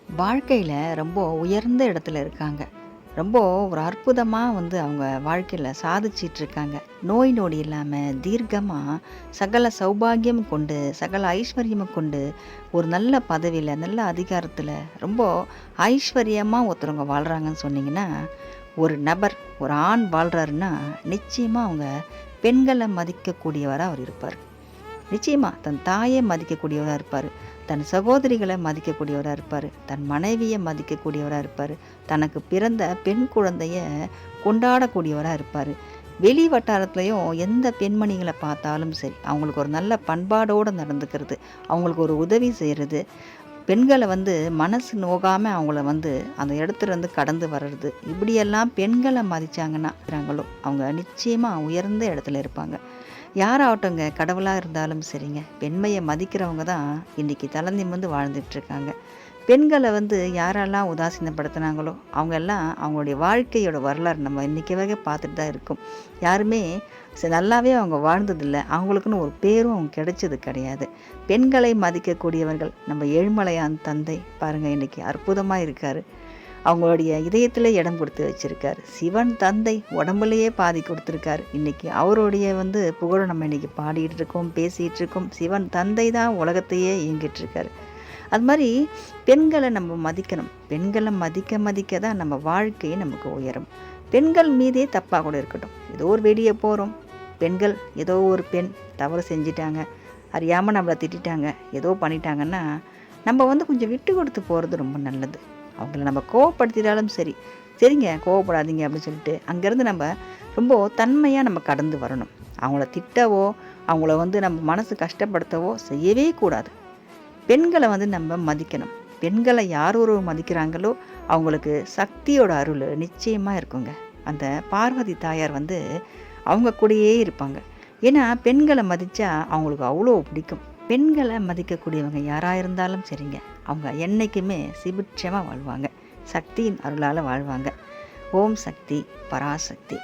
வாழ்க்கையில ரொம்ப உயர்ந்த இடத்துல இருக்காங்க. ரொம்ப ஒரு அற்புதமா அவங்க வாழ்க்கையில சாதிச்சிட்டுருக்காங்க. நோய் நொடி இல்லாம தீர்க்கமா சகல சௌபாக்கியம் கொண்டு, சகல ஐஸ்வர்யமும் கொண்டு, ஒரு நல்ல பதவியில, நல்ல அதிகாரத்தில ரொம்ப ஐஸ்வர்யமா ஒருத்தவங்க வாழ்றாங்கன்னு சொன்னீங்கன்னா, ஒரு நபர், ஒரு ஆண் வாழ்றாருன்னா, நிச்சயமா அவங்க பெண்கள மதிக்கக்கூடியவரா அவர் இருப்பாரு. நிச்சயமா தன் தாயை மதிக்கக்கூடியவரா இருப்பாரு. தன் சகோதரிகள மதிக்கக்கூடியவரா இருப்பாரு. தன் மனைவிய மதிக்கக்கூடியவரா இருப்பாரு. தனக்கு பிறந்த பெண் குழந்தைய கொண்டாடக்கூடியவரா இருப்பாரு. வெளி வட்டாரத்திலயும் எந்த பெண்மணிகள பார்த்தாலும் சரி, அவங்களுக்கு ஒரு நல்ல பண்பாடோட நடந்துக்கிறது, அவங்களுக்கு ஒரு உதவி செய்றது, பெண்கள மனசு நோகாம அவங்கள அந்த இடத்துலருந்து கடந்து வர்றது, இப்படியெல்லாம் பெண்கள மதிச்சாங்கன்னா அவங்க நிச்சயமா உயர்ந்த இடத்துல இருப்பாங்க. யாராகட்டுங்க, கடவுளா இருந்தாலும் சரிங்க. பெண்மைய மதிக்கிறவங்க தான் இன்னைக்கு தலை நிமிர்ந்து வாழ்ந்துட்டுருக்காங்க. பெண்கள யாரெல்லாம் உதாசீனப்படுத்துனாங்களோ, அவங்க எல்லாம் அவங்களுடைய வாழ்க்கையோட வரலாறு நம்ம இன்னைக்கு வரை பார்த்துட்டு தான் இருக்கோம். யாருமே நல்லாவே அவங்க வாழ்ந்ததில்ல. அவங்களுக்குன்னு ஒரு பேரும் அவங்க கிடைச்சது கிடையாது. பெண்களை மதிக்கக்கூடியவர்கள் நம்ம ஏழுமலையான் தந்தை பாருங்க, இன்னைக்கு அற்புதமா இருக்காரு. அவங்களுடைய இதயத்திலே இடம் கொடுத்து வச்சிருக்காரு. சிவன் தந்தை உடம்புலயே பாதி கொடுத்துருக்காரு. இன்னைக்கு அவருடைய புகழ நம்ம இன்னைக்கு பாடிட்டு இருக்கோம், பேசிகிட்டு இருக்கோம். சிவன் தந்தை தான் உலகத்தையே இயங்கிட்டு இருக்காரு. அது மாதிரி பெண்களை நம்ம மதிக்கணும். பெண்களை மதிக்க மதிக்க தான் நம்ம வாழ்க்கை நமக்கு உயரும். பெண்கள் மீதே தப்பாக கூட இருக்கட்டும், ஏதோ ஒரு வெளியே போகிறோம், பெண்கள் ஏதோ ஒரு பெண் தவறு செஞ்சிட்டாங்க, அறியாமல் நம்மளை திட்டாங்க, ஏதோ பண்ணிட்டாங்கன்னா நம்ம கொஞ்சம் விட்டு கொடுத்து போகிறது ரொம்ப நல்லது. அவங்கள நம்ம கோவப்படுத்திட்டாலும் சரி, சரிங்க கோவப்படாதீங்க அப்படின்னு சொல்லிட்டு அங்கேருந்து நம்ம ரொம்ப தன்மையாக நம்ம கடந்து வரணும். அவங்கள திட்டவோ, அவங்கள நம்ம மனசு கஷ்டப்படுத்தவோ செய்யவே கூடாது. பெண்களை நம்ம மதிக்கணும். பெண்களை யார் ஒரு மதிக்கிறாங்களோ அவங்களுக்கு சக்தியோட அருள் நிச்சயமாக இருக்குங்க. அந்த பார்வதி தாயார் அவங்க கூடயே இருப்பாங்க. ஏன்னா பெண்களை மதித்தா அவங்களுக்கு அவ்வளோ பிடிக்கும். பெண்களை மதிக்கக்கூடியவங்க யாராக இருந்தாலும் சரிங்க, அவங்க என்றைக்குமே சுபிட்சமாக வாழ்வாங்க. சக்தியின் அருளால் வாழ்வாங்க. ஓம் சக்தி, பராசக்தி.